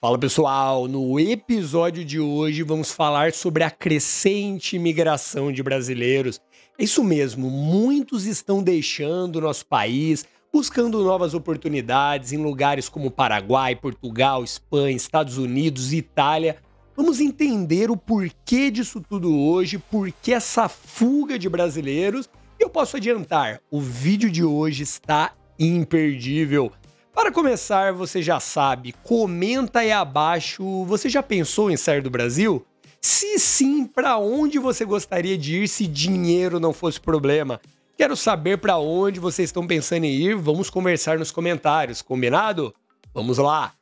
Fala pessoal, no episódio de hoje vamos falar sobre a crescente imigração de brasileiros. É isso mesmo, muitos estão deixando o nosso país, buscando novas oportunidades em lugares como Paraguai, Portugal, Espanha, Estados Unidos e Itália. Vamos entender o porquê disso tudo hoje, por que essa fuga de brasileiros. E eu posso adiantar, o vídeo de hoje está imperdível. Para começar, você já sabe, comenta aí abaixo, você já pensou em sair do Brasil? Se sim, para onde você gostaria de ir se dinheiro não fosse problema? Quero saber para onde vocês estão pensando em ir, vamos conversar nos comentários, combinado? Vamos lá!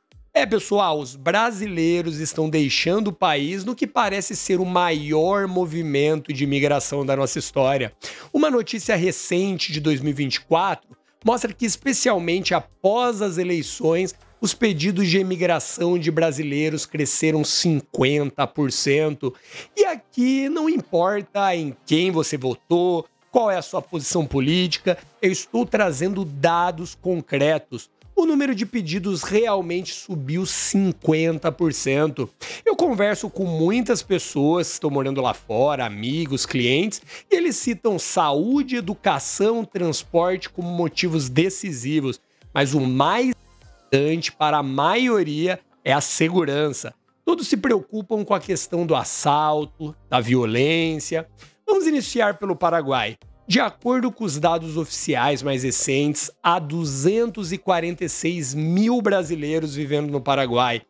Pessoal, os brasileiros estão deixando o país no que parece ser o maior movimento de imigração da nossa história. Uma notícia recente de 2024 mostra que, especialmente após as eleições, os pedidos de imigração de brasileiros cresceram 50%. E aqui não importa em quem você votou, qual é a sua posição política, eu estou trazendo dados concretos. O número de pedidos realmente subiu 50%. Eu converso com muitas pessoas que estão morando lá fora, amigos, clientes, e eles citam saúde, educação, transporte como motivos decisivos. Mas o mais importante para a maioria é a segurança. Todos se preocupam com a questão do assalto, da violência. Vamos iniciar pelo Paraguai. De acordo com os dados oficiais mais recentes, há 246 mil brasileiros vivendo no Paraguai.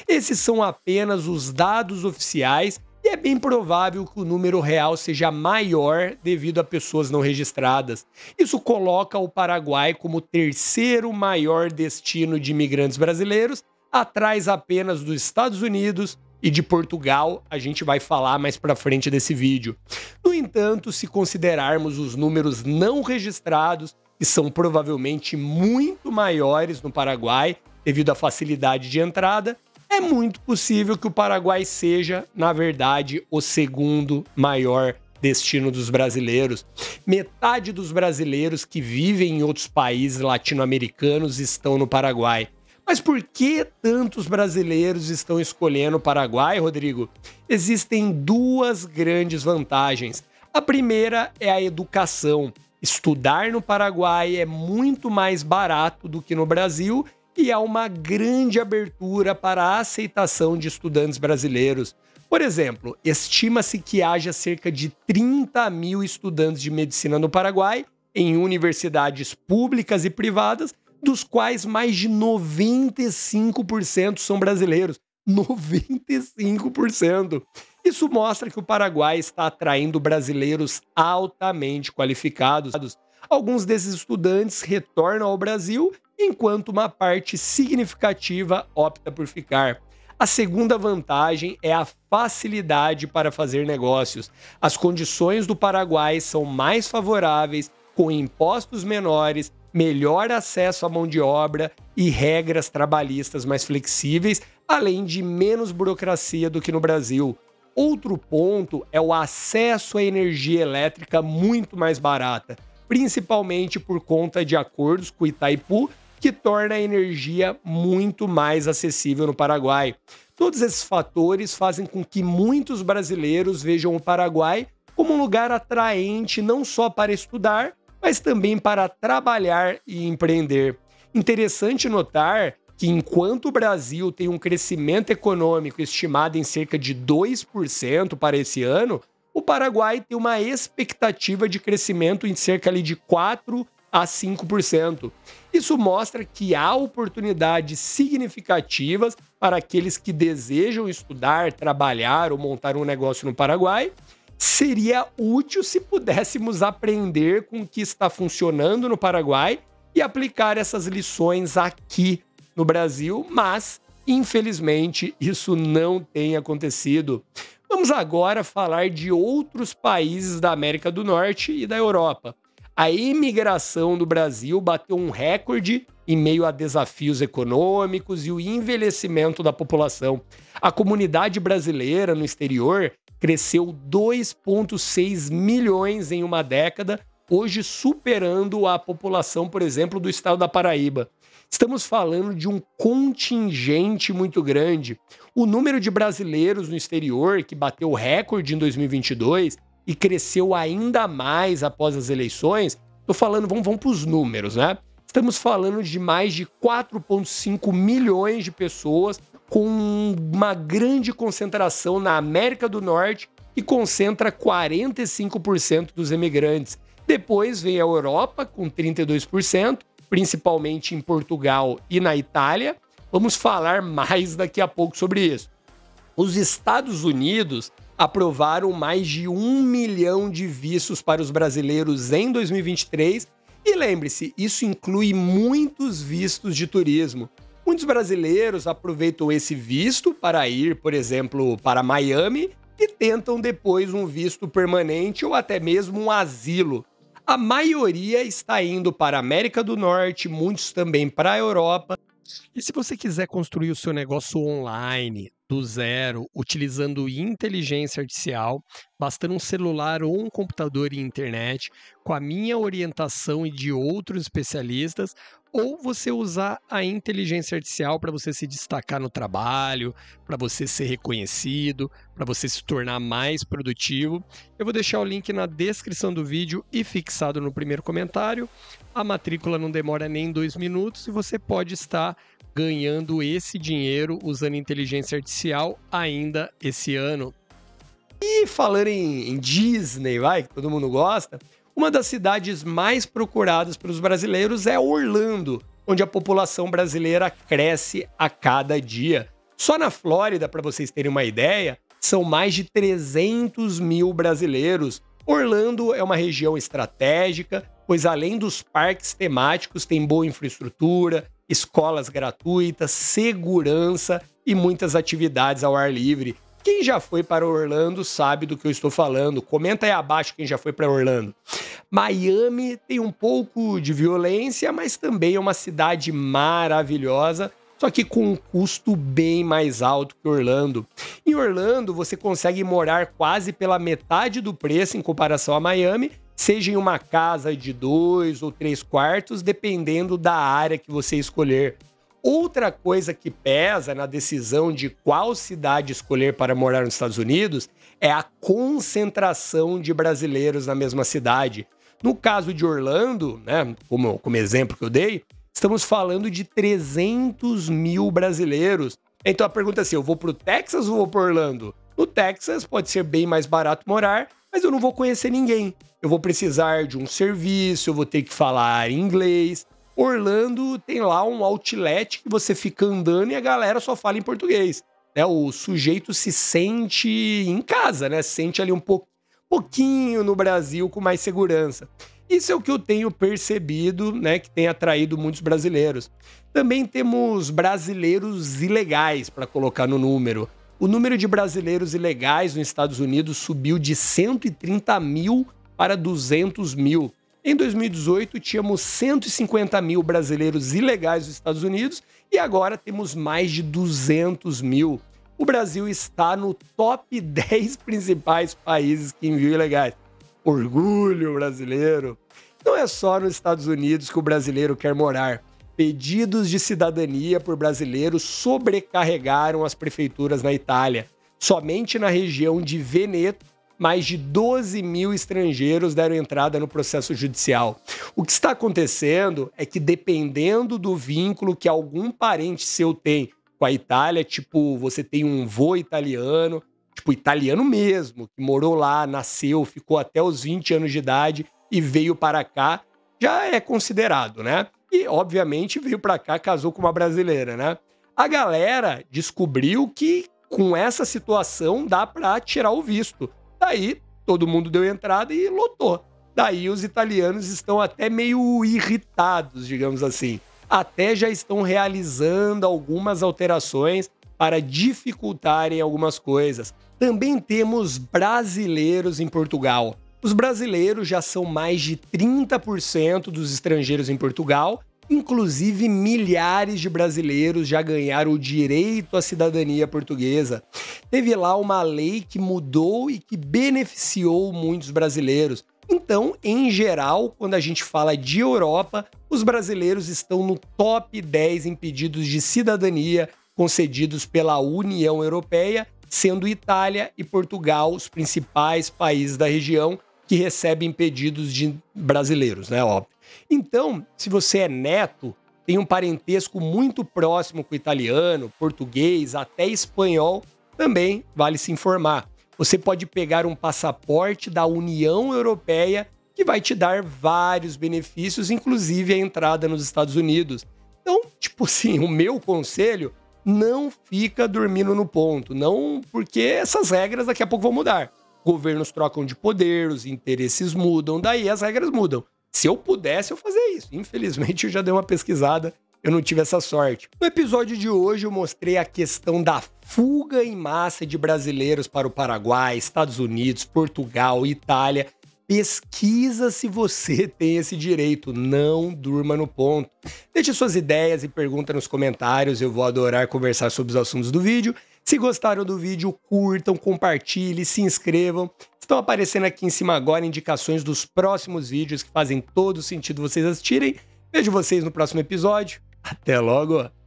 Esses são apenas os dados oficiais e é bem provável que o número real seja maior devido a pessoas não registradas. Isso coloca o Paraguai como o terceiro maior destino de imigrantes brasileiros, atrás apenas dos Estados Unidos e de Portugal. A gente vai falar mais pra frente desse vídeo. No entanto, se considerarmos os números não registrados, que são provavelmente muito maiores no Paraguai, devido à facilidade de entrada, é muito possível que o Paraguai seja, na verdade, o segundo maior destino dos brasileiros. Metade dos brasileiros que vivem em outros países latino-americanos estão no Paraguai. Mas por que tantos brasileiros estão escolhendo o Paraguai, Rodrigo? Existem duas grandes vantagens. A primeira é a educação. Estudar no Paraguai é muito mais barato do que no Brasil e há uma grande abertura para a aceitação de estudantes brasileiros. Por exemplo, estima-se que haja cerca de 30 mil estudantes de medicina no Paraguai, em universidades públicas e privadas, dos quais mais de 95% são brasileiros. 95%! Isso mostra que o Paraguai está atraindo brasileiros altamente qualificados. Alguns desses estudantes retornam ao Brasil, enquanto uma parte significativa opta por ficar. A segunda vantagem é a facilidade para fazer negócios. As condições do Paraguai são mais favoráveis, com impostos menores, melhor acesso à mão de obra e regras trabalhistas mais flexíveis, além de menos burocracia do que no Brasil. Outro ponto é o acesso à energia elétrica muito mais barata, principalmente por conta de acordos com o Itaipu, que torna a energia muito mais acessível no Paraguai. Todos esses fatores fazem com que muitos brasileiros vejam o Paraguai como um lugar atraente não só para estudar, mas também para trabalhar e empreender. Interessante notar que enquanto o Brasil tem um crescimento econômico estimado em cerca de 2% para esse ano, o Paraguai tem uma expectativa de crescimento em cerca de 4% a 5%. Isso mostra que há oportunidades significativas para aqueles que desejam estudar, trabalhar ou montar um negócio no Paraguai. Seria útil se pudéssemos aprender com o que está funcionando no Paraguai e aplicar essas lições aqui no Brasil, mas, infelizmente, isso não tem acontecido. Vamos agora falar de outros países da América do Norte e da Europa. A imigração do Brasil bateu um recorde em meio a desafios econômicos e o envelhecimento da população. A comunidade brasileira no exterior cresceu 2,6 milhões em uma década, hoje superando a população, por exemplo, do estado da Paraíba. Estamos falando de um contingente muito grande. O número de brasileiros no exterior, que bateu o recorde em 2022 e cresceu ainda mais após as eleições, estou falando, vamos para os números, né? Estamos falando de mais de 4,5 milhões de pessoas, com uma grande concentração na América do Norte, que concentra 45% dos imigrantes. Depois vem a Europa, com 32%, principalmente em Portugal e na Itália. Vamos falar mais daqui a pouco sobre isso. Os Estados Unidos aprovaram mais de 1 milhão de vistos para os brasileiros em 2023 e lembre-se, isso inclui muitos vistos de turismo. Muitos brasileiros aproveitam esse visto para ir, por exemplo, para Miami e tentam depois um visto permanente ou até mesmo um asilo. A maioria está indo para a América do Norte, muitos também para a Europa. E se você quiser construir o seu negócio online, do zero, utilizando inteligência artificial, bastando um celular ou um computador e internet, com a minha orientação e de outros especialistas, ou você usar a inteligência artificial para você se destacar no trabalho, para você ser reconhecido, para você se tornar mais produtivo. Eu vou deixar o link na descrição do vídeo e fixado no primeiro comentário. A matrícula não demora nem 2 minutos e você pode estar ganhando esse dinheiro usando inteligência artificial ainda esse ano. E falando em Disney, que todo mundo gosta, uma das cidades mais procuradas pelos brasileiros é Orlando, onde a população brasileira cresce a cada dia. Só na Flórida, para vocês terem uma ideia, são mais de 300 mil brasileiros. Orlando é uma região estratégica, pois além dos parques temáticos, tem boa infraestrutura, escolas gratuitas, segurança e muitas atividades ao ar livre. Quem já foi para Orlando sabe do que eu estou falando. Comenta aí abaixo quem já foi para Orlando. Miami tem um pouco de violência, mas também é uma cidade maravilhosa, só que com um custo bem mais alto que Orlando. Em Orlando, você consegue morar quase pela metade do preço em comparação a Miami, seja em uma casa de 2 ou 3 quartos, dependendo da área que você escolher. Outra coisa que pesa na decisão de qual cidade escolher para morar nos Estados Unidos é a concentração de brasileiros na mesma cidade. No caso de Orlando, né, como exemplo que eu dei, estamos falando de 300 mil brasileiros. Então a pergunta é assim, eu vou para o Texas ou vou para Orlando? No Texas pode ser bem mais barato morar, mas eu não vou conhecer ninguém. Eu vou precisar de um serviço, eu vou ter que falar inglês. Orlando tem lá um outlet que você fica andando e a galera só fala em português. O sujeito se sente em casa, né? Se sente ali um pouquinho no Brasil com mais segurança. Isso é o que eu tenho percebido, né, que tem atraído muitos brasileiros. Também temos brasileiros ilegais para colocar no número. O número de brasileiros ilegais nos Estados Unidos subiu de 130 mil para 200 mil. Em 2018, tínhamos 150 mil brasileiros ilegais nos Estados Unidos e agora temos mais de 200 mil. O Brasil está no top 10 principais países que enviam ilegais. Orgulho brasileiro! Não é só nos Estados Unidos que o brasileiro quer morar. Pedidos de cidadania por brasileiros sobrecarregaram as prefeituras na Itália. Somente na região de Veneto, mais de 12 mil estrangeiros deram entrada no processo judicial. O que está acontecendo é que, dependendo do vínculo que algum parente seu tem com a Itália, tipo, você tem um vô italiano, tipo, italiano mesmo, que morou lá, nasceu, ficou até os 20 anos de idade e veio para cá, já é considerado, né? E, obviamente, veio para cá, casou com uma brasileira, né? A galera descobriu que, com essa situação, dá para tirar o visto. Daí, todo mundo deu entrada e lotou. Daí, os italianos estão até meio irritados, digamos assim. Até já estão realizando algumas alterações para dificultarem algumas coisas. Também temos brasileiros em Portugal. Os brasileiros já são mais de 30% dos estrangeiros em Portugal. Inclusive, milhares de brasileiros já ganharam o direito à cidadania portuguesa. Teve lá uma lei que mudou e que beneficiou muitos brasileiros. Então, em geral, quando a gente fala de Europa, os brasileiros estão no top 10 em pedidos de cidadania concedidos pela União Europeia, sendo Itália e Portugal os principais países da região que recebem pedidos de brasileiros, né? Óbvio. Então, se você é neto, tem um parentesco muito próximo com o italiano, português, até espanhol, também vale se informar. Você pode pegar um passaporte da União Europeia que vai te dar vários benefícios, inclusive a entrada nos Estados Unidos. Então, tipo assim, o meu conselho, não fica dormindo no ponto, não, porque essas regras daqui a pouco vão mudar. Governos trocam de poder, os interesses mudam, daí as regras mudam. Se eu pudesse, eu fazia isso. Infelizmente, eu já dei uma pesquisada, eu não tive essa sorte. No episódio de hoje, eu mostrei a questão da fuga em massa de brasileiros para o Paraguai, Estados Unidos, Portugal, Itália. Pesquisa se você tem esse direito, não durma no ponto. Deixe suas ideias e perguntas nos comentários, eu vou adorar conversar sobre os assuntos do vídeo. Se gostaram do vídeo, curtam, compartilhem, se inscrevam. Estão aparecendo aqui em cima agora indicações dos próximos vídeos que fazem todo sentido vocês assistirem. Vejo vocês no próximo episódio. Até logo!